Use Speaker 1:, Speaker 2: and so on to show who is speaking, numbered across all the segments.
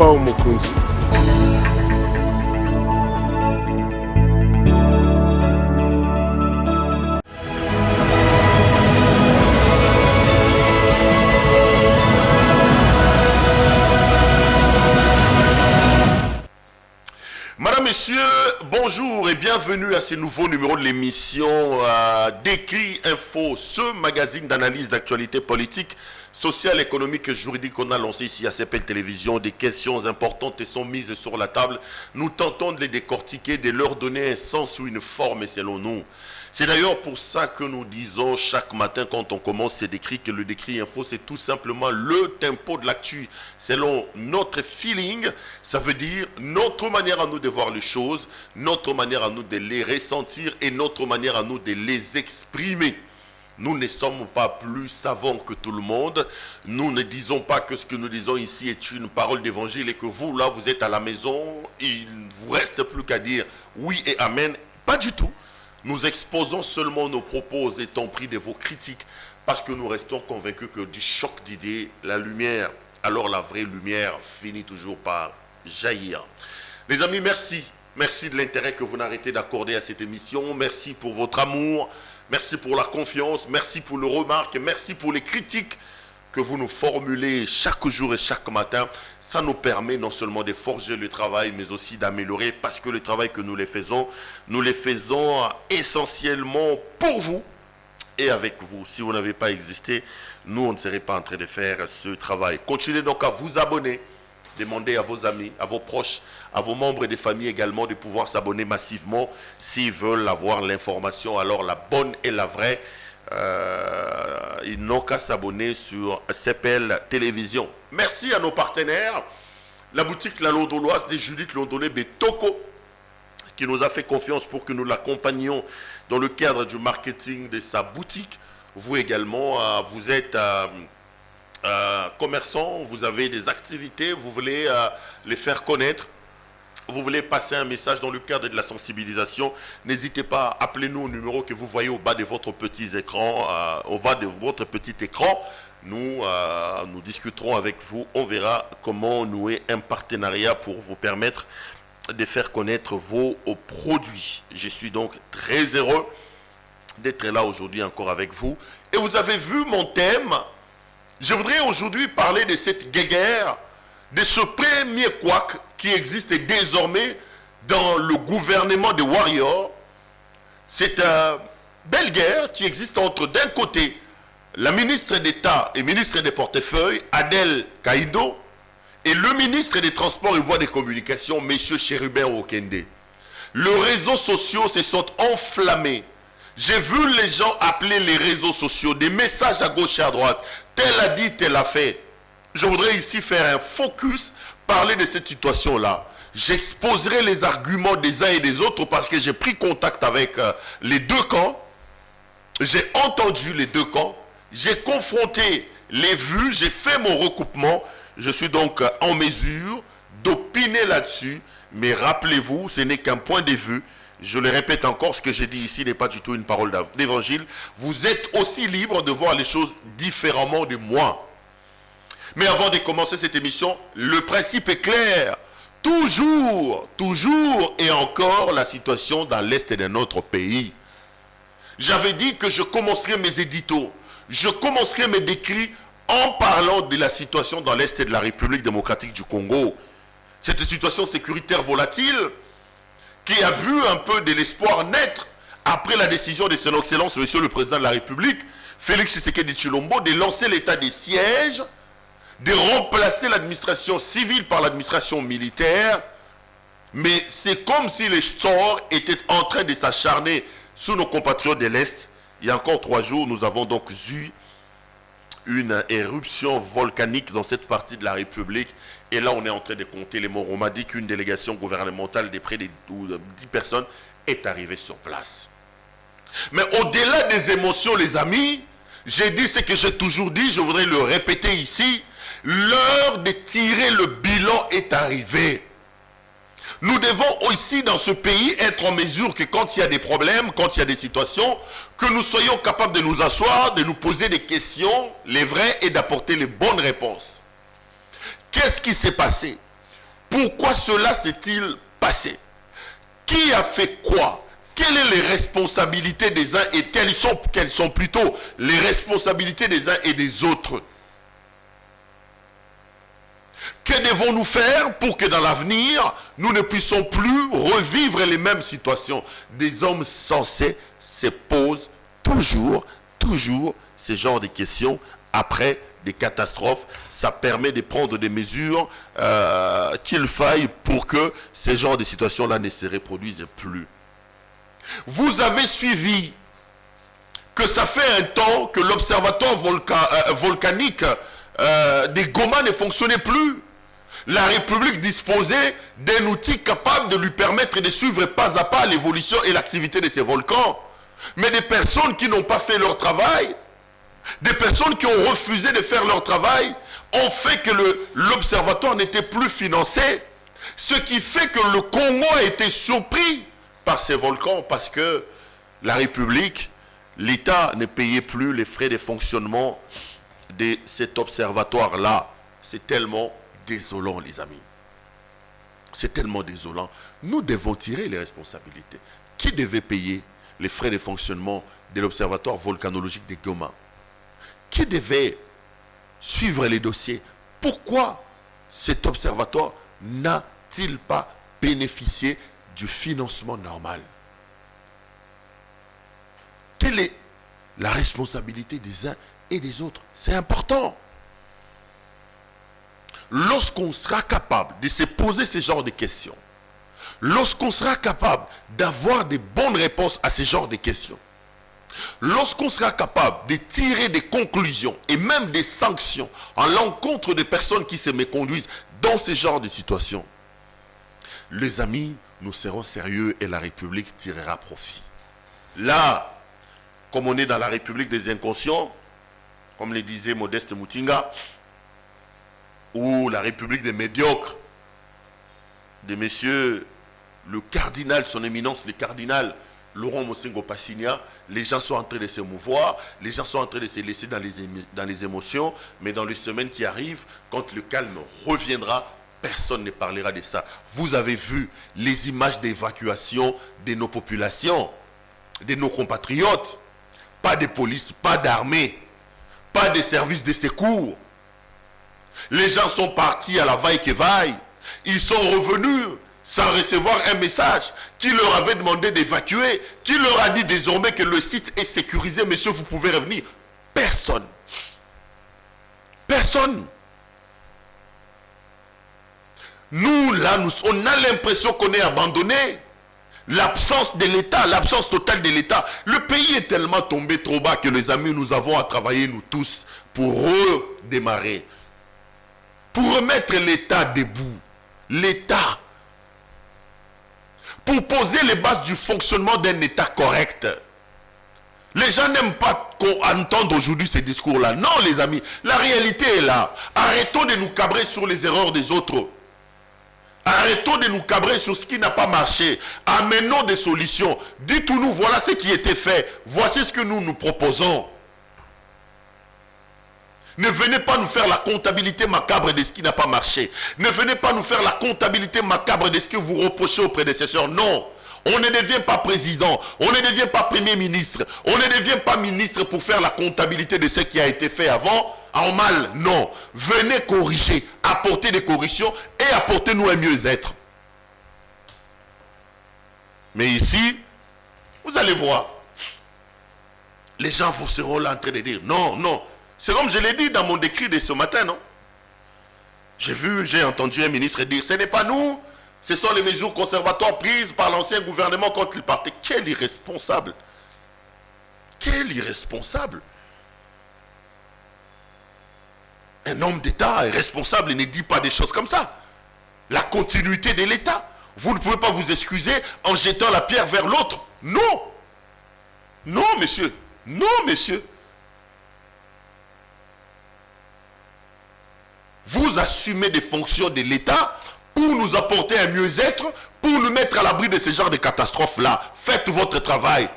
Speaker 1: Fao Mokunzi.
Speaker 2: Madame, Messieurs, bonjour et bienvenue à ce nouveau numéro de l'émission Décrit Info, ce magazine d'analyse d'actualité politique, sociale, économique et juridique qu'on a lancé ici à CPL Télévision. Des questions importantes sont mises sur la table. Nous tentons de les décortiquer, de leur donner un sens ou une forme selon nous. C'est d'ailleurs pour ça que nous disons chaque matin quand on commence ces décrits que le décrit info c'est tout simplement le tempo de l'actu selon notre feeling. Ça veut dire notre manière à nous de voir les choses, notre manière à nous de les ressentir et notre manière à nous de les exprimer. Nous ne sommes pas plus savants que tout le monde. Nous ne disons pas que ce que nous disons ici est une parole d'évangile et que vous là vous êtes à la maison, il ne vous reste plus qu'à dire oui et amen. Pas du tout. Nous exposons seulement nos propos étant pris de vos critiques parce que nous restons convaincus que du choc d'idées, la lumière, alors la vraie lumière finit toujours par jaillir. Les amis, merci. Merci de l'intérêt que vous n'arrêtez d'accorder à cette émission. Merci pour votre amour. Merci pour la confiance. Merci pour les remarques. Merci pour les critiques que vous nous formulez chaque jour et chaque matin. Ça nous permet non seulement de forger le travail, mais aussi d'améliorer, parce que le travail que nous les faisons essentiellement pour vous et avec vous. Si vous n'avez pas existé, nous, on ne serait pas en train de faire ce travail. Continuez donc à vous abonner. Demandez à vos amis, à vos proches, à vos membres des familles également de pouvoir s'abonner massivement s'ils veulent avoir l'information, alors la bonne et la vraie. Ils n'ont qu'à s'abonner sur CPL Télévision. Merci à nos partenaires, la boutique La Londoloise de Judith Londolé Betoko, qui nous a fait confiance pour que nous l'accompagnions dans le cadre du marketing de sa boutique. Vous également, vous êtes commerçant, vous avez des activités, vous voulez les faire connaître. Vous voulez passer un message dans le cadre de la sensibilisation, n'hésitez pas, appelez-nous au numéro que vous voyez au bas de votre petit écran. Nous discuterons avec vous, on verra comment nouer un partenariat pour vous permettre de faire connaître vos produits. Je suis donc très heureux d'être là aujourd'hui encore avec vous. Et vous avez vu mon thème. Je voudrais aujourd'hui parler de cette guéguerre, de ce premier couac qui existe désormais dans le gouvernement des Warriors. C'est une belle guerre qui existe entre d'un côté la ministre d'État et ministre des Portefeuilles, Adel Kaido, et le ministre des Transports et Voies de Communication, M. Chérubin Okende. Les réseaux sociaux se sont enflammés. J'ai vu les gens appeler les réseaux sociaux, des messages à gauche et à droite. Tel a dit, tel a fait. Je voudrais ici faire un focus, parler de cette situation-là. J'exposerai les arguments des uns et des autres parce que j'ai pris contact avec les deux camps. J'ai entendu les deux camps. J'ai confronté les vues. J'ai fait mon recoupement. Je suis donc en mesure d'opiner là-dessus. Mais rappelez-vous, ce n'est qu'un point de vue. Je le répète encore, ce que j'ai dit ici n'est pas du tout une parole d'évangile. Vous êtes aussi libre de voir les choses différemment de moi. Mais avant de commencer cette émission, le principe est clair. Toujours et encore la situation dans l'Est de notre pays. J'avais dit que je commencerai mes éditos, je commencerai mes décrits en parlant de la situation dans l'Est de la République démocratique du Congo. Cette situation sécuritaire volatile qui a vu un peu de l'espoir naître après la décision de son Excellence, Monsieur le Président de la République, Félix Tshisekedi Tshilombo, de lancer l'état de siège, de remplacer l'administration civile par l'administration militaire. Mais c'est comme si les sorts étaient en train de s'acharner sous nos compatriotes de l'Est. Il y a encore 3 jours, nous avons donc eu une éruption volcanique dans cette partie de la République. Et là, on est en train de compter les morts. On m'a dit qu'une délégation gouvernementale de près de 10 personnes est arrivée sur place. Mais au-delà des émotions, les amis, j'ai dit ce que j'ai toujours dit, je voudrais le répéter ici. L'heure de tirer le bilan est arrivée. Nous devons aussi dans ce pays être en mesure que quand il y a des problèmes, quand il y a des situations, que nous soyons capables de nous asseoir, de nous poser des questions, les vraies, et d'apporter les bonnes réponses. Qu'est-ce qui s'est passé? Pourquoi cela s'est-il passé? Qui a fait quoi? Quelles sont les responsabilités des uns et quelles sont plutôt les responsabilités des uns et des autres? Que devons-nous faire pour que dans l'avenir, nous ne puissions plus revivre les mêmes situations? Des hommes sensés se posent toujours ce genre de questions après des catastrophes. Ça permet de prendre des mesures qu'il faille pour que ce genre de situations-là ne se reproduisent plus. Vous avez suivi que ça fait un temps que l'observatoire volcanique des Goma ne fonctionnait plus. La République disposait d'un outil capable de lui permettre de suivre pas à pas l'évolution et l'activité de ces volcans. Mais des personnes qui n'ont pas fait leur travail, des personnes qui ont refusé de faire leur travail, ont fait que l'observatoire n'était plus financé. Ce qui fait que le Congo a été surpris par ces volcans parce que la République, l'État ne payait plus les frais de fonctionnement de cet observatoire-là. C'est tellement désolant, les amis. C'est tellement désolant. Nous devons tirer les responsabilités. Qui devait payer les frais de fonctionnement de l'observatoire volcanologique de Goma? Qui devait suivre les dossiers? Pourquoi cet observatoire n'a-t-il pas bénéficié du financement normal? Quelle est la responsabilité des uns et des autres? C'est important. Lorsqu'on sera capable de se poser ce genre de questions, lorsqu'on sera capable d'avoir des bonnes réponses à ce genre de questions, lorsqu'on sera capable de tirer des conclusions et même des sanctions à l'encontre des personnes qui se méconduisent dans ce genre de situations, les amis, nous serons sérieux et la République tirera profit. Là, comme on est dans la République des inconscients, comme le disait Modeste Mutinga, ou la République des médiocres, de messieurs le cardinal, son éminence, le cardinal Laurent Mosengo Passigna, les gens sont en train de se mouvoir, les gens sont en train de se laisser dans les émotions, mais dans les semaines qui arrivent, quand le calme reviendra, personne ne parlera de ça. Vous avez vu les images d'évacuation de nos populations, de nos compatriotes. Pas de police, pas d'armée, pas de services de secours. Les gens sont partis à la vaille-que-vaille. Ils sont revenus sans recevoir un message qui leur avait demandé d'évacuer, qui leur a dit désormais que le site est sécurisé, monsieur, vous pouvez revenir. Personne. Personne. Nous, là, on a l'impression qu'on est abandonné. L'absence de l'État, l'absence totale de l'État. Le pays est tellement tombé trop bas que les amis, nous avons à travailler, nous tous, pour redémarrer. Pour remettre l'État debout. L'État. Pour poser les bases du fonctionnement d'un État correct. Les gens n'aiment pas entendre aujourd'hui ces discours-là. Non, les amis, la réalité est là. Arrêtons de nous cabrer sur les erreurs des autres. Arrêtons de nous cabrer sur ce qui n'a pas marché. Amenons des solutions. Dites-nous, voilà ce qui était fait. Voici ce que nous nous proposons. Ne venez pas nous faire la comptabilité macabre de ce qui n'a pas marché. Ne venez pas nous faire la comptabilité macabre de ce que vous reprochez aux prédécesseurs. Non. On ne devient pas président. On ne devient pas premier ministre. On ne devient pas ministre pour faire la comptabilité de ce qui a été fait avant. En mal, non. Venez corriger. Apportez des corrections et apportez-nous un mieux-être. Mais ici, vous allez voir. Les gens vous seront là en train de dire non, non. C'est comme je l'ai dit dans mon décrit de ce matin, non? J'ai entendu un ministre dire, ce n'est pas nous, ce sont les mesures conservatoires prises par l'ancien gouvernement quand il partait. Quel irresponsable! Quel irresponsable! Un homme d'État est responsable et ne dit pas des choses comme ça. La continuité de l'État. Vous ne pouvez pas vous excuser en jetant la pierre vers l'autre. Non! Non, monsieur. Non, monsieur. Vous assumez des fonctions de l'État pour nous apporter un mieux-être, pour nous mettre à l'abri de ce genre de catastrophes-là. Faites votre travail.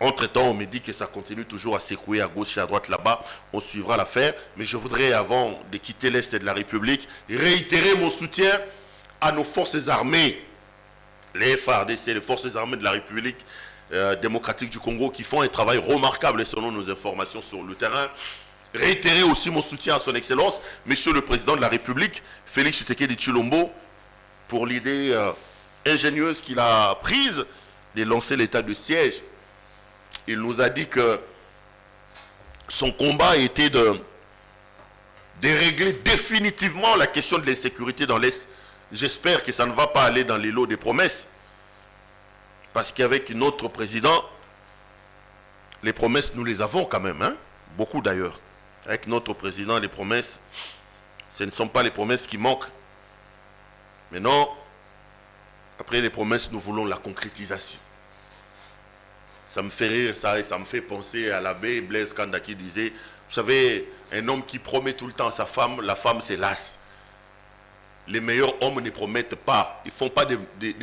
Speaker 2: Entre-temps, on me dit que ça continue toujours à secouer à gauche et à droite là-bas. On suivra l'affaire. Mais je voudrais, avant de quitter l'Est de la République, réitérer mon soutien à nos forces armées, les FARDC, les forces armées de la République démocratique du Congo, qui font un travail remarquable selon nos informations sur le terrain. Réitérer aussi mon soutien à son Excellence, Monsieur le Président de la République, Félix Tshisekedi Tshilombo, pour l'idée ingénieuse qu'il a prise de lancer l'état de siège. Il nous a dit que son combat était de régler définitivement la question de l'insécurité dans l'Est. J'espère que ça ne va pas aller dans les lots des promesses. Parce qu'avec notre président, les promesses, nous les avons quand même. Hein? Beaucoup d'ailleurs. Avec notre président, les promesses, ce ne sont pas les promesses qui manquent. Mais non, après les promesses, nous voulons la concrétisation. Ça me fait rire ça et ça me fait penser à l'abbé Blaise Kanda qui disait, vous savez, un homme qui promet tout le temps à sa femme, la femme c'est lasse. Les meilleurs hommes ne promettent pas, ils ne font pas de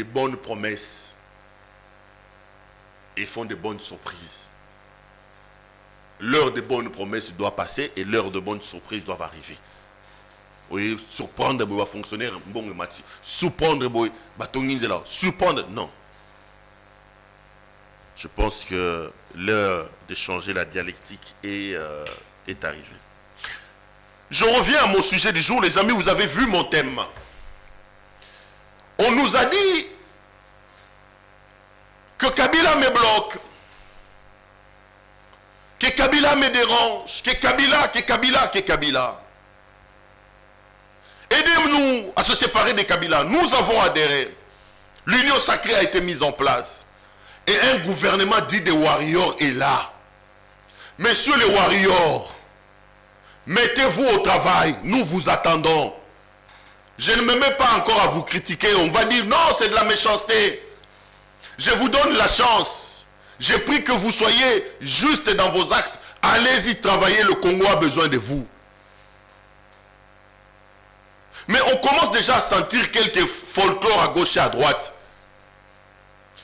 Speaker 2: bonnes promesses. Ils font de bonnes surprises. L'heure de bonnes promesses doit passer et l'heure de bonnes surprises doit arriver. Oui, surprendre va fonctionner, bon, surprendre, surprendre, non. Je pense que l'heure de changer la dialectique est arrivée. Je reviens à mon sujet du jour, les amis, vous avez vu mon thème. On nous a dit que Kabila me bloque, que Kabila me dérange, que Kabila. Aidez-nous à se séparer de Kabila. Nous avons adhéré. L'union sacrée a été mise en place. Et un gouvernement dit des warriors est là. Messieurs les warriors, mettez-vous au travail. Nous vous attendons. Je ne me mets pas encore à vous critiquer. On va dire non, c'est de la méchanceté. Je vous donne la chance. J'ai pris que vous soyez juste dans vos actes. Allez-y travailler. Le Congo a besoin de vous. Mais on commence déjà à sentir quelques folklores à gauche et à droite.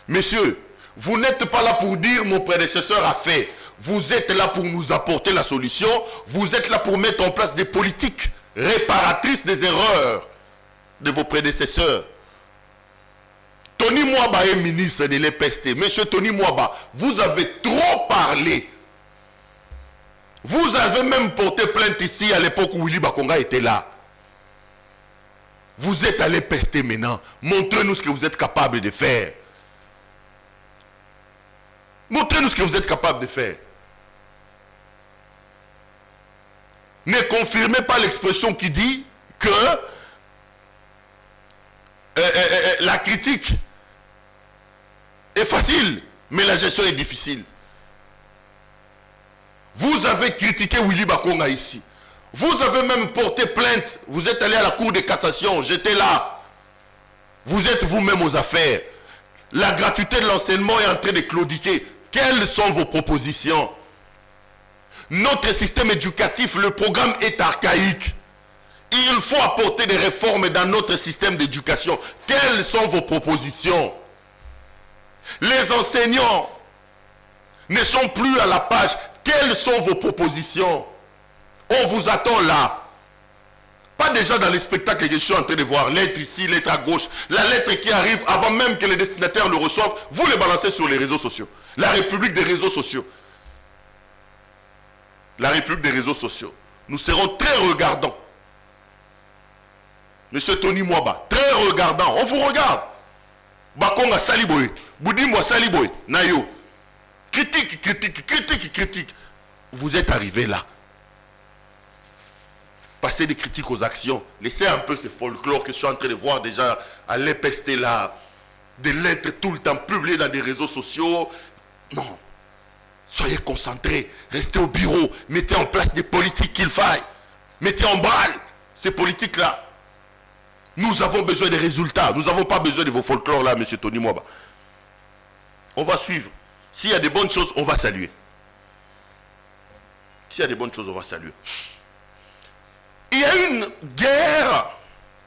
Speaker 2: Messieurs, vous n'êtes pas là pour dire mon prédécesseur a fait. Vous êtes là pour nous apporter la solution. Vous êtes là pour mettre en place des politiques réparatrices des erreurs de vos prédécesseurs. Tony Mwaba est ministre de l'EPST. Monsieur Tony Mwaba, vous avez trop parlé. Vous avez même porté plainte ici à l'époque où Willy Bakonga était là. Vous êtes allé pester maintenant. Montrez-nous ce que vous êtes capable de faire. Montrez-nous ce que vous êtes capable de faire. Ne confirmez pas l'expression qui dit que la critique est facile, mais la gestion est difficile. Vous avez critiqué Willy Bakonga ici. Vous avez même porté plainte. Vous êtes allé à la cour de cassation. J'étais là. Vous êtes vous-même aux affaires. La gratuité de l'enseignement est en train de claudiquer. Quelles sont vos propositions? Notre système éducatif, le programme est archaïque. Il faut apporter des réformes dans notre système d'éducation. Quelles sont vos propositions? Les enseignants ne sont plus à la page. Quelles sont vos propositions? On vous attend là. Pas déjà dans les spectacles que je suis en train de voir. Lettre ici, lettre à gauche. La lettre qui arrive avant même que les destinataires le reçoivent, vous les balancez sur les réseaux sociaux. La République des réseaux sociaux. La République des réseaux sociaux. Nous serons très regardants. Monsieur Tony Mwaba, très regardant. On vous regarde. Bakonga Saliboy, Boudimwa Saliboy, Nayo. Critique. Vous êtes arrivé là. Passez des critiques aux actions. Laissez un peu ces folklores que je suis en train de voir déjà à l'EPST là. Des lettres tout le temps publiées dans des réseaux sociaux. Non. Soyez concentrés. Restez au bureau. Mettez en place des politiques qu'il faille. Mettez en branle ces politiques-là. Nous avons besoin des résultats. Nous n'avons pas besoin de vos folklores là, monsieur Tony Mwaba. On va suivre. S'il y a des bonnes choses, on va saluer. S'il y a des bonnes choses, on va saluer. Il y a une guerre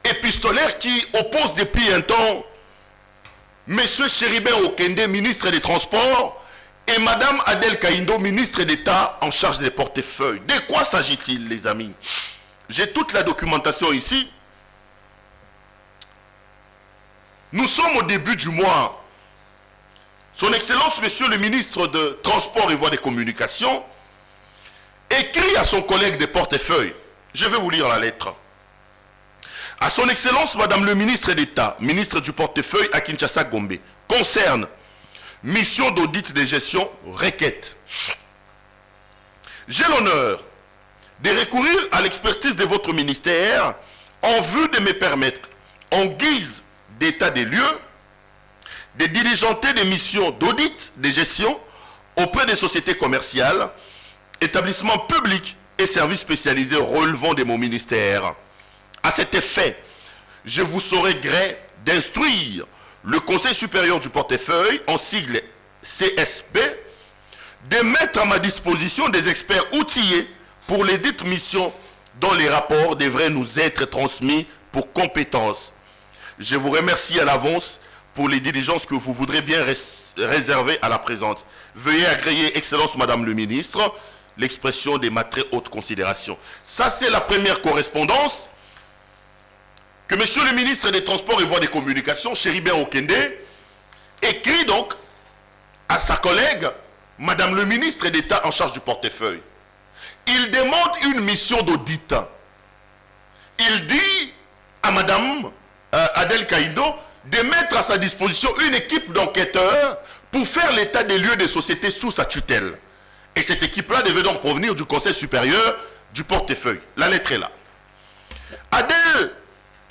Speaker 2: épistolaire qui oppose depuis un temps M. Chéribin Okende, ministre des Transports, et Madame Adèle Kaindo, ministre d'État en charge des portefeuilles. De quoi s'agit-il, les amis? J'ai toute la documentation ici. Nous sommes au début du mois. Son Excellence, Monsieur le ministre de Transport et Voies des Communications, écrit à son collègue des portefeuilles. Je vais vous lire la lettre. À son Excellence, Madame le ministre d'État, ministre du portefeuille à Kinshasa Gombe, concerne mission d'audit de gestion, requête. J'ai l'honneur de recourir à l'expertise de votre ministère en vue de me permettre, en guise d'état des lieux, de diligenter des missions d'audit de gestion auprès des sociétés commerciales, établissements publics et services spécialisés relevant de mon ministère. À cet effet, je vous saurai gré d'instruire le Conseil supérieur du portefeuille, en sigle CSP, de mettre à ma disposition des experts outillés pour les dites missions dont les rapports devraient nous être transmis pour compétence. Je vous remercie à l'avance pour les diligences que vous voudrez bien réserver à la présente. Veuillez agréer, Excellence Madame le Ministre, l'expression de ma très haute considération. Ça, c'est la première correspondance que Monsieur le ministre des Transports et Voies des Communications, Chéribert Okende, écrit donc à sa collègue, Madame le ministre d'État en charge du portefeuille. Il demande une mission d'audit. Il dit à Madame Adèle Kaindo de mettre à sa disposition une équipe d'enquêteurs pour faire l'état des lieux des sociétés sous sa tutelle. Et cette équipe-là devait donc provenir du Conseil supérieur du portefeuille. La lettre est là. Adèle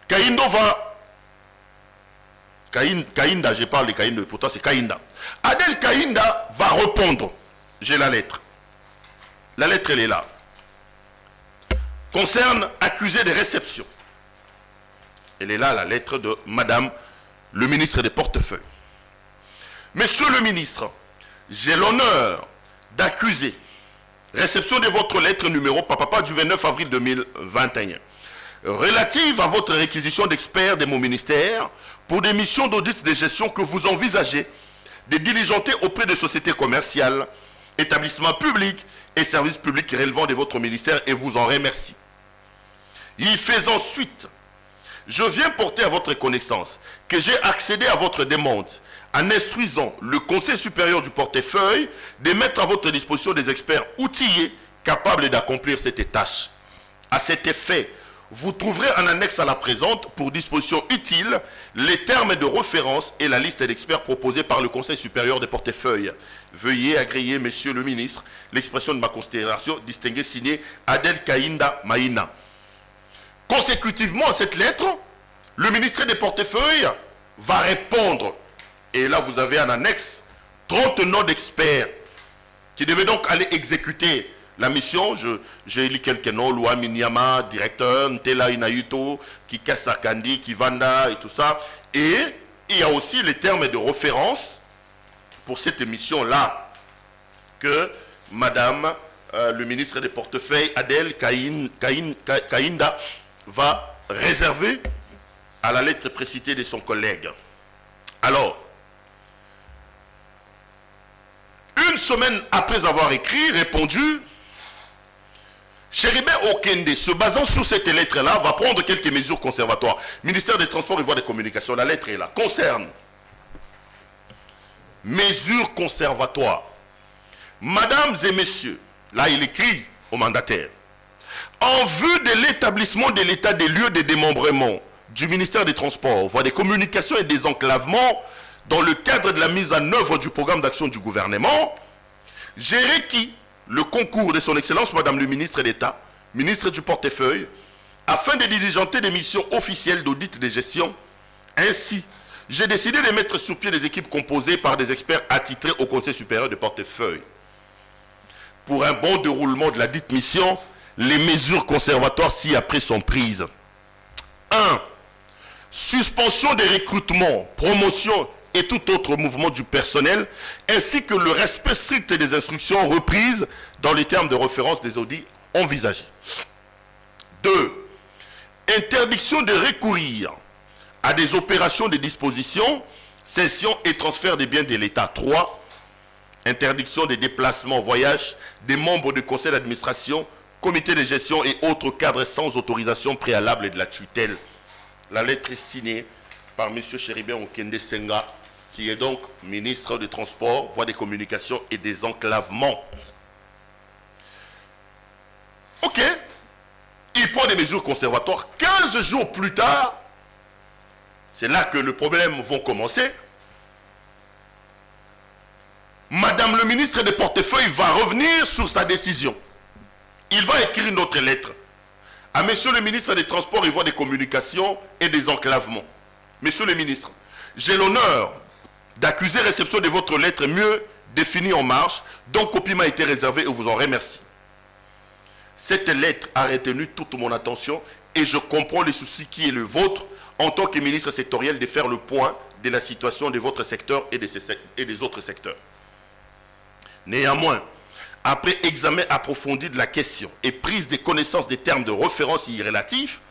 Speaker 2: Kaindo va... Kainda, je parle de Kaindo, pourtant c'est Kainda. Adèle Kainda va répondre. J'ai la lettre. La lettre, elle est là. Concerne accusé de réception. Elle est là, la lettre de Madame le ministre des portefeuilles. Monsieur le ministre, j'ai l'honneur d'accuser réception de votre lettre numéro papa du 29 avril 2021 relative à votre réquisition d'experts de mon ministère pour des missions d'audit de gestion que vous envisagez de diligenter auprès des sociétés commerciales, établissements publics et services publics relevant de votre ministère, et vous en remercie. Il fait ensuite, je viens porter à votre connaissance que j'ai accédé à votre demande en instruisant le Conseil supérieur du portefeuille de mettre à votre disposition des experts outillés capables d'accomplir cette tâche. À cet effet, vous trouverez en annexe à la présente, pour disposition utile, les termes de référence et la liste d'experts proposés par le Conseil supérieur des portefeuilles. Veuillez agréer, Monsieur le ministre, l'expression de ma considération distinguée signée Adèle Kainda Maïna. Consécutivement à cette lettre, le ministère des portefeuilles va répondre. Et là, vous avez en annexe 30 noms d'experts qui devaient donc aller exécuter la mission. J'ai lu quelques noms: Loa Minyama, directeur, Ntela Inayuto, Kikasa Kandi, Kivanda et tout ça. Et il y a aussi les termes de référence pour cette mission-là que Madame le ministre des portefeuilles, Adèle Kainda, va réserver à la lettre précitée de son collègue. Alors, une semaine après avoir écrit, répondu, Chéribert Okende, se basant sur cette lettre-là, va prendre quelques mesures conservatoires. Ministère des Transports et Voies des Communications, la lettre est là. Concerne mesures conservatoires. Mesdames et messieurs, là il écrit au mandataire, en vue de l'établissement de l'état des lieux de démembrement du ministère des Transports, Voies des Communications et des enclavements, dans le cadre de la mise en œuvre du programme d'action du gouvernement, j'ai requis le concours de son Excellence Madame le ministre d'État, ministre du portefeuille, afin de diligenter des missions officielles d'audit de gestion. Ainsi, j'ai décidé de mettre sur pied des équipes composées par des experts attitrés au Conseil supérieur du portefeuille. Pour un bon déroulement de la dite mission, les mesures conservatoires ci-après sont prises. 1. Suspension des recrutements, promotions et tout autre mouvement du personnel, ainsi que le respect strict des instructions reprises dans les termes de référence des audits envisagés. 2. Interdiction de recourir à des opérations de disposition, cession et transfert des biens de l'État. 3. interdiction des déplacements, voyages des membres du conseil d'administration, comité de gestion et autres cadres sans autorisation préalable de la tutelle. La lettre est signée par M. Chéribin Okende Senga, qui est donc ministre des Transports, Voies des Communications et des Enclavements. Ok, il prend des mesures conservatoires. 15 jours plus tard, c'est là que les problèmes vont commencer. Madame le ministre des Portefeuilles va revenir sur sa décision. Il va écrire une autre lettre à Monsieur le ministre des Transports et Voies des Communications et des Enclavements. Monsieur le ministre, j'ai l'honneur d'accuser réception de votre lettre mieux définie en marche, dont copie m'a été réservée et vous en remercie. Cette lettre a retenu toute mon attention et je comprends les soucis qui est le vôtre en tant que ministre sectoriel de faire le point de la situation de votre secteur et des autres secteurs. Néanmoins, après examen approfondi de la question et prise de connaissance des termes de référence y relatifs,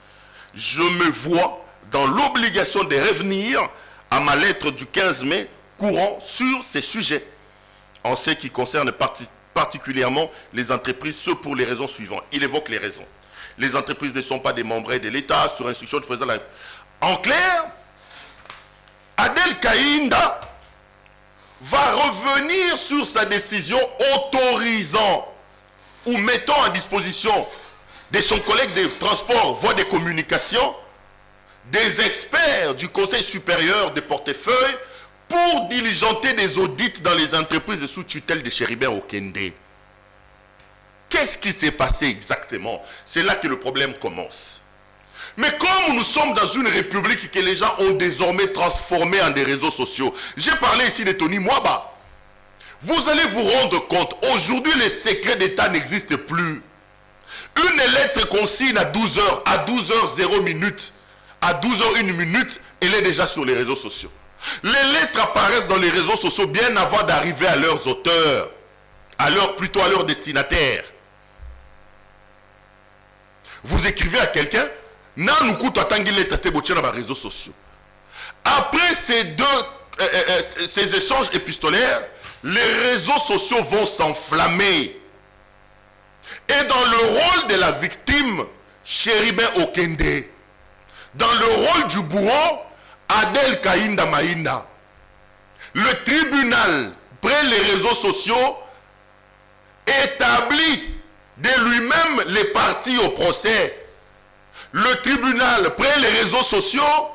Speaker 2: je me vois dans l'obligation de revenir à ma lettre du 15 mai courant sur ces sujets, en ce qui concerne particulièrement les entreprises, ce pour les raisons suivantes. Il évoque les raisons. Les entreprises ne sont pas des membres de l'État sur instruction du président de la République. En clair, Adel Kaïnda va revenir sur sa décision autorisant ou mettant à disposition de son collègue des transports, voies des communications, des experts du Conseil supérieur des portefeuilles pour diligenter des audits dans les entreprises sous tutelle de Chéribin Okende. Qu'est-ce qui s'est passé exactement? C'est là que le problème commence. Mais comme nous sommes dans une république que les gens ont désormais transformée en des réseaux sociaux, j'ai parlé ici de Tony Mwaba. Vous allez vous rendre compte, aujourd'hui les secrets d'État n'existent plus. Une lettre qu'on signe à 12h, à 12h01, à 12h01, elle est déjà sur les réseaux sociaux. Les lettres apparaissent dans les réseaux sociaux bien avant d'arriver à leurs auteurs, plutôt à leurs destinataires. Vous écrivez à quelqu'un, réseaux sociaux. Après ces échanges épistolaires, les réseaux sociaux vont s'enflammer. Et dans le rôle de la victime, Chéribin Okende, dans le rôle du bourreau, Adel Kaïnda Maïnda, le tribunal, près les réseaux sociaux, établit de lui-même les parties au procès. Le tribunal, près les réseaux sociaux,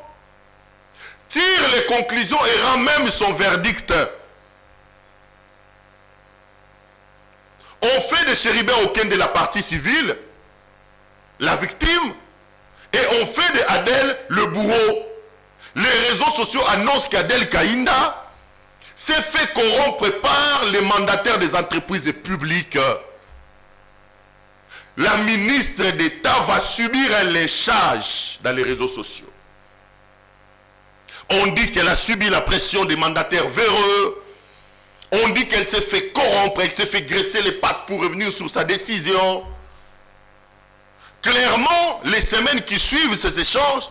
Speaker 2: tire les conclusions et rend même son verdict. On fait de Chéribin Okende la partie civile, la victime, et on fait de Adel le bourreau. Les réseaux sociaux annoncent qu'Adel Kaïnda s'est fait corrompre par les mandataires des entreprises publiques. La ministre d'État va subir un léchage dans les réseaux sociaux. On dit qu'elle a subi la pression des mandataires véreux. On dit qu'elle s'est fait corrompre, elle s'est fait graisser les pattes pour revenir sur sa décision. Clairement, les semaines qui suivent ces échanges,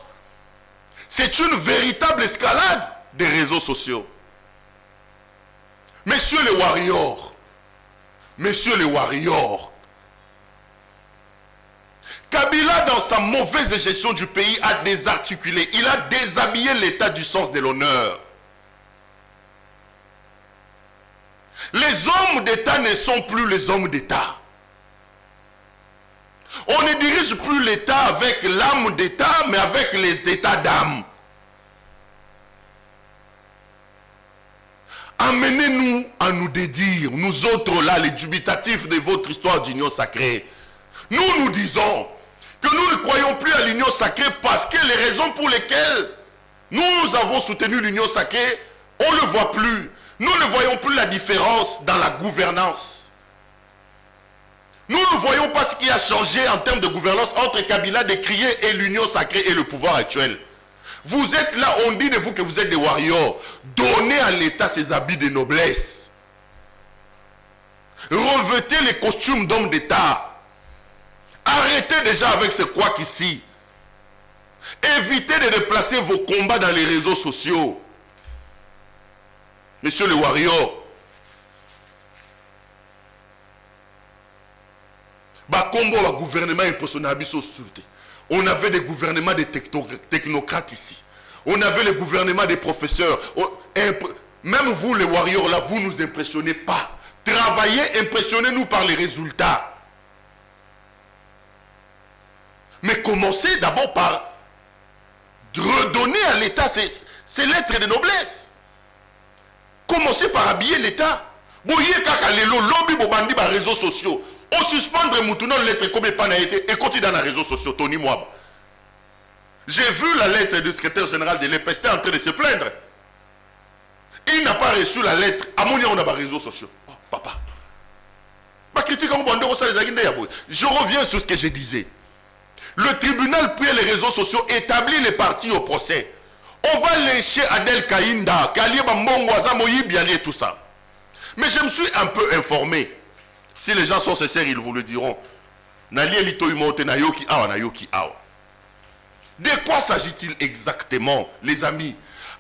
Speaker 2: c'est une véritable escalade des réseaux sociaux. Messieurs les warriors, Kabila, dans sa mauvaise gestion du pays, a désarticulé. Il a déshabillé l'État du sens de l'honneur. Les hommes d'État ne sont plus les hommes d'État. On ne dirige plus l'État avec l'âme d'État, mais avec les états d'âme. Amenez-nous à nous dédire, nous autres là, les dubitatifs de votre histoire d'union sacrée. Nous disons que nous ne croyons plus à l'union sacrée parce que les raisons pour lesquelles nous avons soutenu l'union sacrée, on ne le voit plus. Nous ne voyons plus la différence dans la gouvernance. Nous ne voyons pas ce qui a changé en termes de gouvernance entre Kabila décrié et l'union sacrée et le pouvoir actuel. Vous êtes là, on dit de vous que vous êtes des warriors. Donnez à l'État ses habits de noblesse. Revêtez les costumes d'hommes d'État. Arrêtez déjà avec ce couac ici. Évitez de déplacer vos combats dans les réseaux sociaux. Messieurs les warriors, combo au gouvernement impersonnel. On avait des gouvernements de technocrates ici. On avait le gouvernement des professeurs. Même vous, les warriors, là, vous ne nous impressionnez pas. Travaillez, impressionnez-nous par les résultats. Mais commencez d'abord par redonner à l'État ses lettres de noblesse. Commencez par habiller l'État. Boye kaka lelo lobby bobandi ba réseaux sociaux. On suspendre moutouna lettre comme pas na été et continue dans les réseaux sociaux Tony Mwaba. J'ai vu la lettre du secrétaire général de l'EPST en train de se plaindre. Il n'a pas reçu la lettre. À mon on a des réseaux sociaux. Oh, papa. Je reviens sur ce que je disais. Le tribunal puis les réseaux sociaux établit les parties au procès. On va lécher Adel Kainda, Kalieba Mbongo, Azamoyi, Biali et tout ça. Mais je me suis un peu informé. Si les gens sont sincères, ils vous le diront. De quoi s'agit-il exactement, les amis?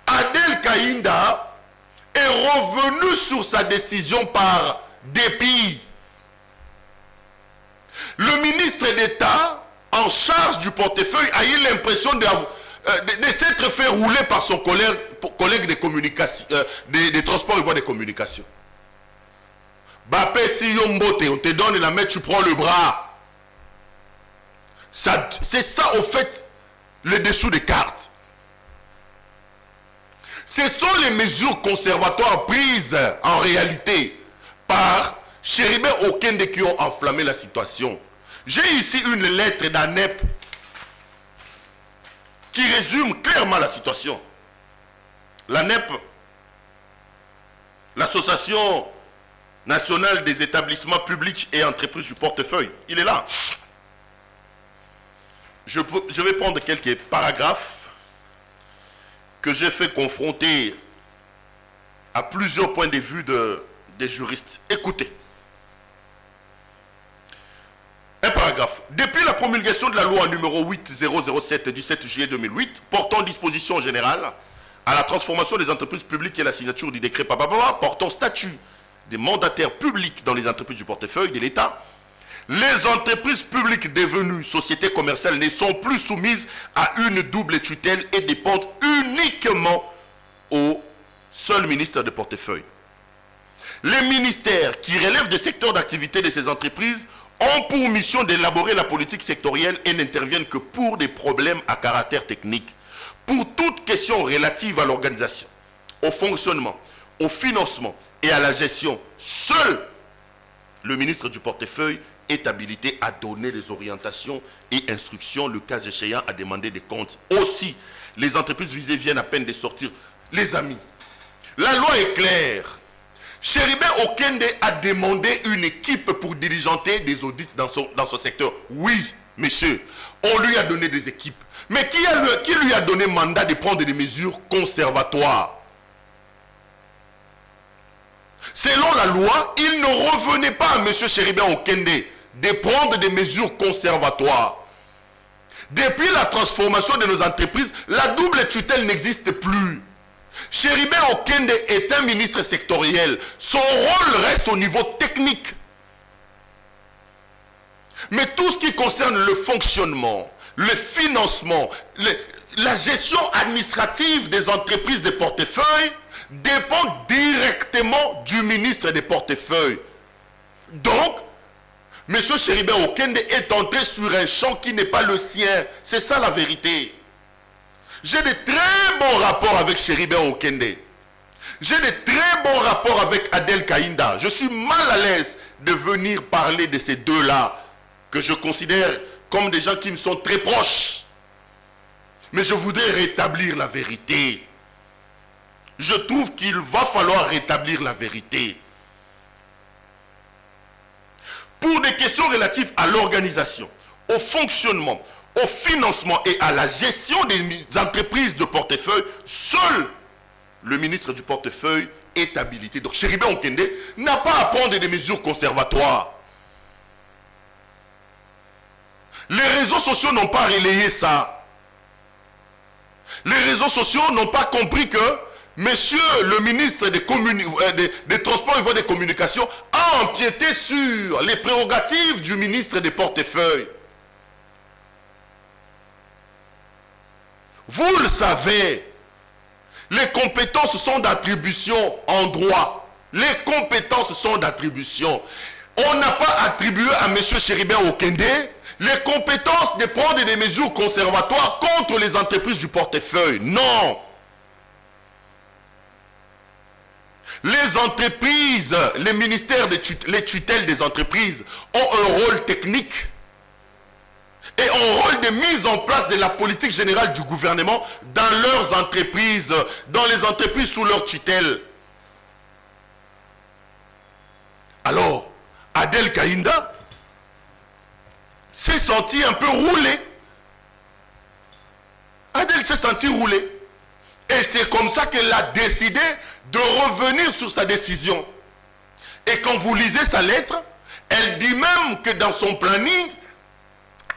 Speaker 2: Adel Kainda est revenu sur sa décision par dépit. Le ministre d'État en charge du portefeuille a eu l'impression de s'être fait rouler par son collègue de communication, des transports et voies de communication. Bapé si Yombote, on te donne la main, tu prends le bras. C'est ça au fait le dessous des cartes. Ce sont les mesures conservatoires prises en réalité par Chéribé Okende qui ont enflammé la situation. J'ai ici une lettre d'ANEP qui résume clairement la situation. L'ANEP, l'Association nationale des établissements publics et entreprises du portefeuille, il est là. Je vais prendre quelques paragraphes que j'ai fait confronter à plusieurs points de vue des juristes. Écoutez. Un paragraphe. Depuis la promulgation de la loi numéro 8007 du 7 juillet 2008 portant disposition générale à la transformation des entreprises publiques et la signature du décret portant statut des mandataires publics dans les entreprises du portefeuille de l'État, les entreprises publiques devenues sociétés commerciales ne sont plus soumises à une double tutelle et dépendent uniquement au seul ministère de portefeuille. Les ministères qui relèvent des secteurs d'activité de ces entreprises ont pour mission d'élaborer la politique sectorielle et n'interviennent que pour des problèmes à caractère technique. Pour toute question relative à l'organisation, au fonctionnement, au financement et à la gestion, seul le ministre du portefeuille est habilité à donner les orientations et instructions, le cas échéant à demander des comptes. Aussi, les entreprises visées viennent à peine de sortir. Les amis, la loi est claire. Chéribé Okende a demandé une équipe pour diligenter des audits dans son secteur. Oui, monsieur, on lui a donné des équipes. Mais qui lui a donné mandat de prendre des mesures conservatoires? Selon la loi, il ne revenait pas à monsieur Chéribé Okende de prendre des mesures conservatoires. Depuis la transformation de nos entreprises, la double tutelle n'existe plus. Chéribé Okende est un ministre sectoriel. Son rôle reste au niveau technique. Mais tout ce qui concerne le fonctionnement, le financement, la gestion administrative des entreprises de portefeuille dépend directement du ministre des portefeuilles. Donc, M. Chéribé Okende est entré sur un champ qui n'est pas le sien. C'est ça la vérité. J'ai de très bons rapports avec Chéribé Okende. J'ai de très bons rapports avec Adel Kainda. Je suis mal à l'aise de venir parler de ces deux-là, que je considère comme des gens qui me sont très proches. Mais je voudrais rétablir la vérité. Je trouve qu'il va falloir rétablir la vérité. Pour des questions relatives à l'organisation, au fonctionnement, au financement et à la gestion des entreprises de portefeuille, seul le ministre du portefeuille est habilité. Donc Chéribé Okende n'a pas à prendre des mesures conservatoires. Les réseaux sociaux n'ont pas relayé ça. Les réseaux sociaux n'ont pas compris que Monsieur le ministre des Transports et Voies de Communication a empiété sur les prérogatives du ministre des Portefeuilles. Vous le savez, les compétences sont d'attribution en droit. Les compétences sont d'attribution. On n'a pas attribué à M. Chéribin Okende les compétences de prendre des mesures conservatoires contre les entreprises du portefeuille. Non. Les entreprises, les ministères, les tutelles des entreprises ont un rôle technique et un rôle de mise en place de la politique générale du gouvernement dans leurs entreprises, dans les entreprises sous leur tutelle. Alors, Adel Kaïnda s'est senti un peu roulé. Adel s'est senti roulé. Et c'est comme ça qu'elle a décidé de revenir sur sa décision. Et quand vous lisez sa lettre, elle dit même que dans son planning,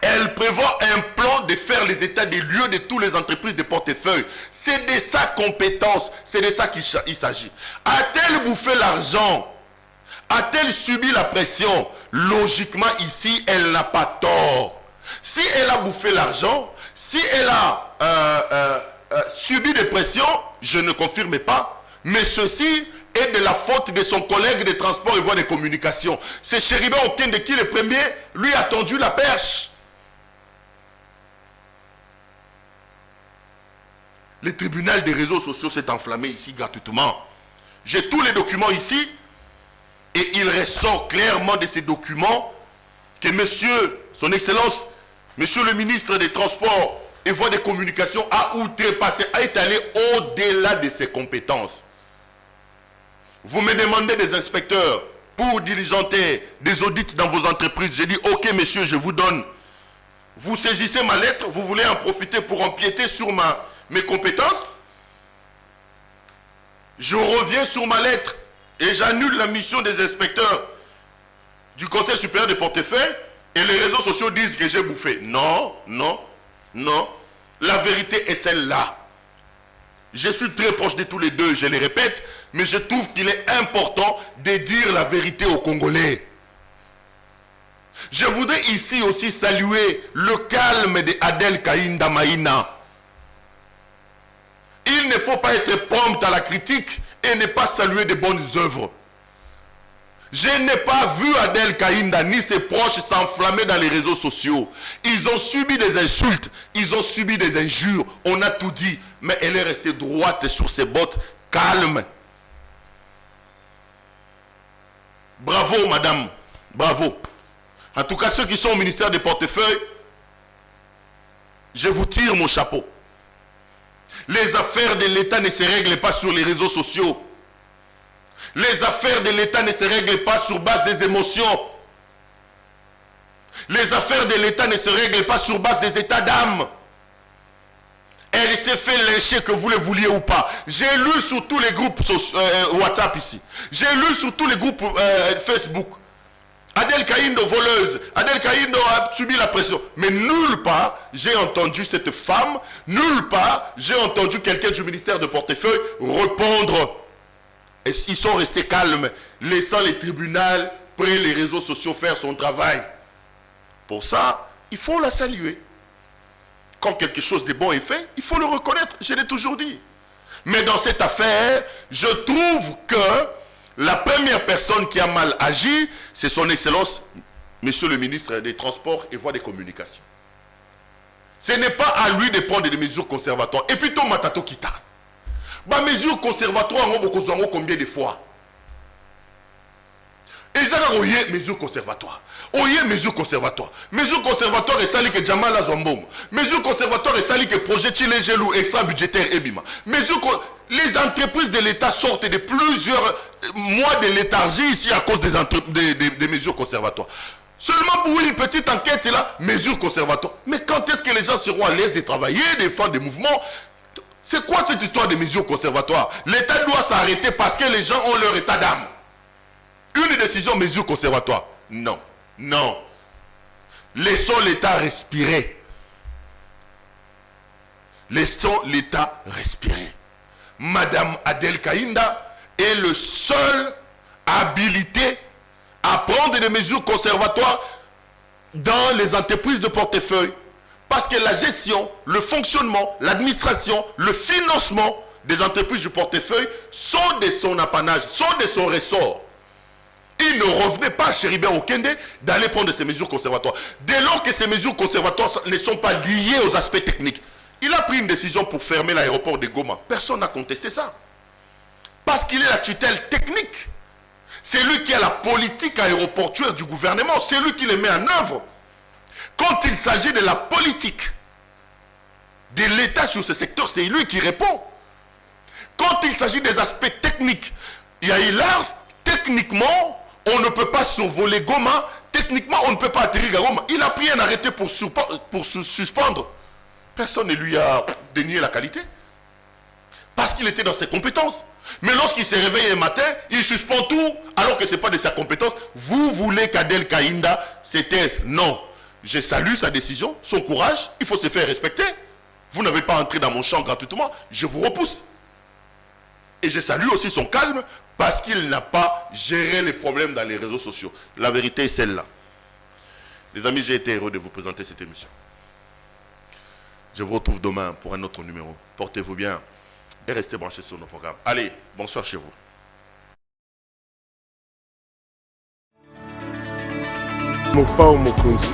Speaker 2: elle prévoit un plan de faire les états des lieux de toutes les entreprises de portefeuille. C'est de sa compétence, c'est de ça qu'il s'agit. A-t-elle bouffé l'argent? A-t-elle subi la pression? Logiquement, ici, elle n'a pas tort. Si elle a bouffé l'argent, si elle a subi des pressions, je ne confirme pas, mais ceci est de la faute de son collègue des transports et voies de communication. C'est Chéribin Okende qui, le premier, lui a tendu la perche. Le tribunal des réseaux sociaux s'est enflammé ici gratuitement. J'ai tous les documents ici. Et il ressort clairement de ces documents que monsieur, son excellence, monsieur le ministre des Transports et Voies de Communication a outrepassé, a étalé au-delà de ses compétences. Vous me demandez des inspecteurs pour diligenter des audits dans vos entreprises. J'ai dit, ok monsieur, je vous donne. Vous saisissez ma lettre, vous voulez en profiter pour empiéter sur mes compétences. Je reviens sur ma lettre. Et j'annule la mission des inspecteurs du Conseil supérieur des portefeuilles et les réseaux sociaux disent que j'ai bouffé. Non, non, non. La vérité est celle-là. Je suis très proche de tous les deux, je les répète, mais je trouve qu'il est important de dire la vérité aux Congolais. Je voudrais ici aussi saluer le calme de Adel Kaïnda Maïna. Il ne faut pas être prompt à la critique et ne pas saluer de bonnes œuvres. Je n'ai pas vu Adel Kaïnda ni ses proches s'enflammer dans les réseaux sociaux. Ils ont subi des insultes, ils ont subi des injures, on a tout dit, mais elle est restée droite sur ses bottes, calme. Bravo madame, bravo. En tout cas, ceux qui sont au ministère des portefeuilles, je vous tire mon chapeau. Les affaires de l'État ne se règlent pas sur les réseaux sociaux. Les affaires de l'État ne se règlent pas sur base des émotions. Les affaires de l'État ne se règlent pas sur base des états d'âme. Elle s'est fait lyncher, que vous le vouliez ou pas. J'ai lu sur tous les groupes WhatsApp ici. J'ai lu sur tous les groupes Facebook. Adel Kaïndo voleuse. Adel Kaïndo a subi la pression. Mais nulle part, j'ai entendu cette femme, nulle part, j'ai entendu quelqu'un du ministère de portefeuille répondre. Et ils sont restés calmes, laissant les tribunaux, près les réseaux sociaux faire son travail. Pour ça, il faut la saluer. Quand quelque chose de bon est fait, il faut le reconnaître. Je l'ai toujours dit. Mais dans cette affaire, je trouve que la première personne qui a mal agi, c'est son excellence, monsieur le ministre des Transports et Voies de Communication. Ce n'est pas à lui de prendre des mesures conservatoires. Et puis, Tom Matato Kita. Bah, mesures conservatoires, on va combien de fois? Et ça, oye, mesures conservatoires. Oye, mesures conservatoires. Mesures conservatoires et sali que Jamal Azombom. Mesures conservatoires et sali que projet Chile Gelou extra budgétaire Ebima. Les entreprises de l'État sortent de plusieurs mois de léthargie ici à cause des mesures conservatoires. Seulement pour une petite enquête là, mesures conservatoires. Mais quand est-ce que les gens seront à l'aise de travailler, de faire des mouvements? C'est quoi cette histoire de mesures conservatoires? L'État doit s'arrêter parce que les gens ont leur état d'âme. Une décision mesure conservatoire. Non, non. Laissons l'État respirer. Laissons l'État respirer. Madame Adel Kainda est le seul habilité à prendre des mesures conservatoires dans les entreprises de portefeuille. Parce que la gestion, le fonctionnement, l'administration, le financement des entreprises du portefeuille sont de son apanage, sont de son ressort. Il ne revenait pas à Chéribert Okende d'aller prendre ces mesures conservatoires. Dès lors que ces mesures conservatoires ne sont pas liées aux aspects techniques, il a pris une décision pour fermer l'aéroport de Goma. Personne n'a contesté ça. Parce qu'il est la tutelle technique. C'est lui qui a la politique aéroportuaire du gouvernement. C'est lui qui les met en œuvre. Quand il s'agit de la politique de l'État sur ce secteur, c'est lui qui répond. Quand il s'agit des aspects techniques, il y a l'ARF, techniquement, on ne peut pas survoler Goma, techniquement, on ne peut pas atterrir à Goma. Il a pris un arrêté pour suspendre. Personne ne lui a dénié la qualité. Parce qu'il était dans ses compétences. Mais lorsqu'il se réveille un matin, il suspend tout, alors que ce n'est pas de sa compétence. Vous voulez qu'Adel Kainda se taise? Non. Je salue sa décision, son courage, il faut se faire respecter. Vous n'avez pas entré dans mon champ gratuitement, je vous repousse. Et je salue aussi son calme, parce qu'il n'a pas géré les problèmes dans les réseaux sociaux. La vérité est celle-là. Les amis, j'ai été heureux de vous présenter cette émission. Je vous retrouve demain pour un autre numéro. Portez-vous bien et restez branchés sur nos programmes. Allez, bonsoir chez vous.
Speaker 1: Mopao Mokonzi.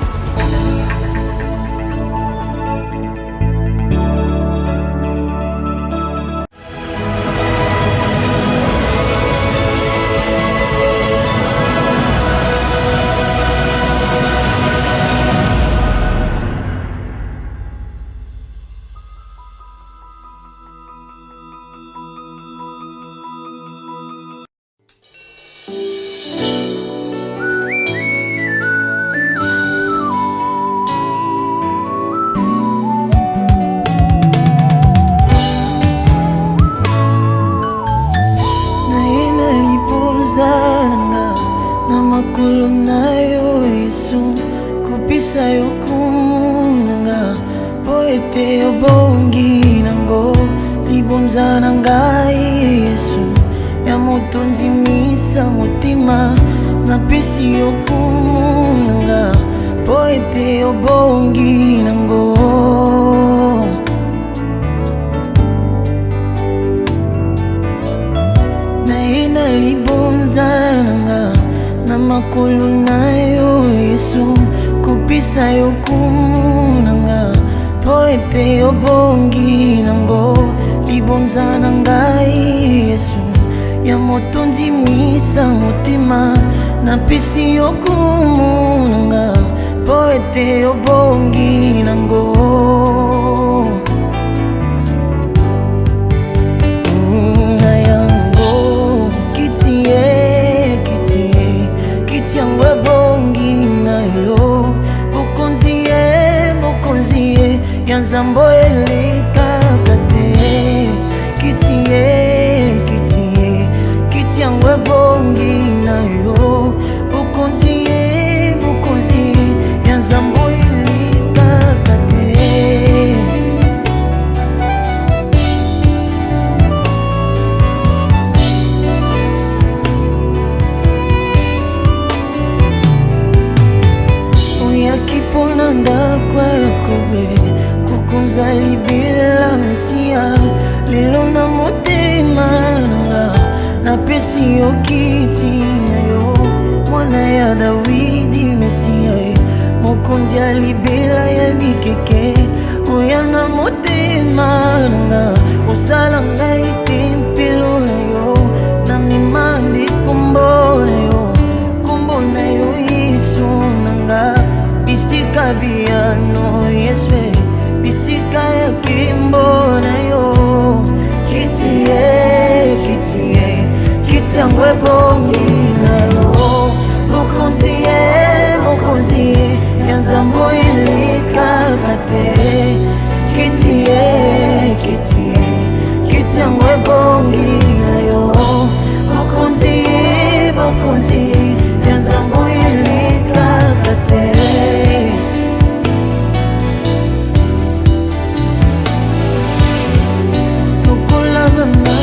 Speaker 3: Love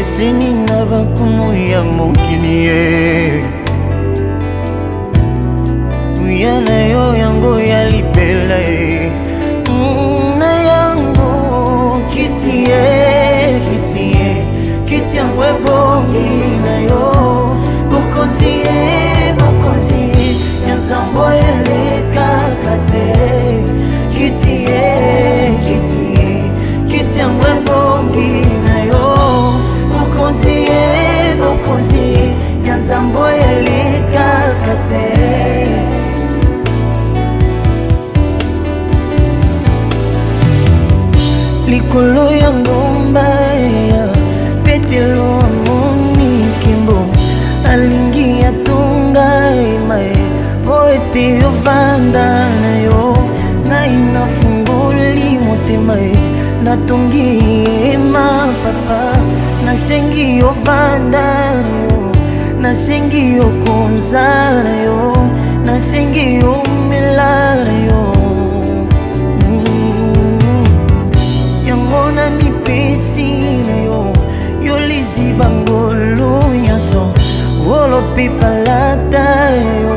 Speaker 3: ekeseni na bakumu ya mokili ye. Kuya na yo yango ya libela ye. Na yango kiti ye, kiti ye, kiti yango ebongi na yo. Bokonzi ye, bokonzi ye, ya nzambo elekaka te. Kiti ye, kiti ye, kiti yango ebongi na yo. Bokonzi ye, bokonzi ye, ya nzambo elekaka te. Likolo ya ngomba ya Petelo amoni kimbo alingi atunga emae po ete ovanda na yo. Ngai nafungoli motema ye natongi ema papa. Nasengi ovanda na yo, nasengi okonza na yo, nasengi omela na yo. Yango na mipesi na yo, yo lizi bangolo nyonso. Wolo pipalata yo,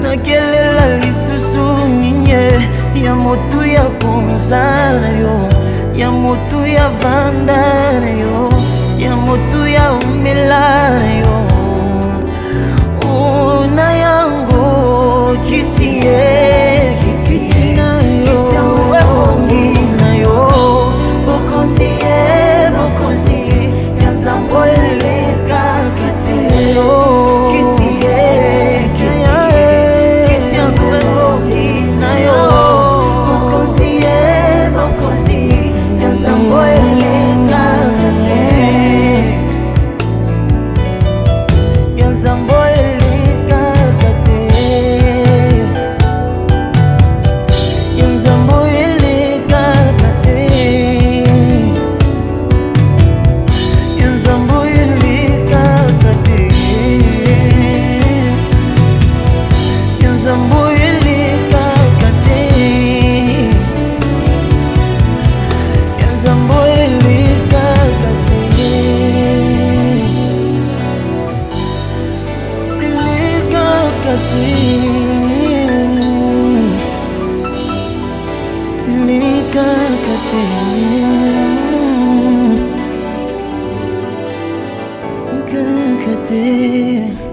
Speaker 3: nakelela lisusu ninye. Ya motu ya konza na yo, ya motu ya vanda na yo, ya motu ya umela na yo. Na yango kiti ye, kiti na yo, kiti yango ebongi na yo. Bokonzi ye, bokonzi ye, ya nzambo eleka kiti na yo. Kiti ye, kiti ye, kiti yango ebongi na yo. Bokonzi ye, bokonzi ye, ya nzambo eleka te. Ya nzambo eleka te. Ya nzambo eleka te. Ya nzambo eleka te. Ya nzambo eleka te. Ya nzambo eleka te. Eleka te. Eleka te. Eleka te.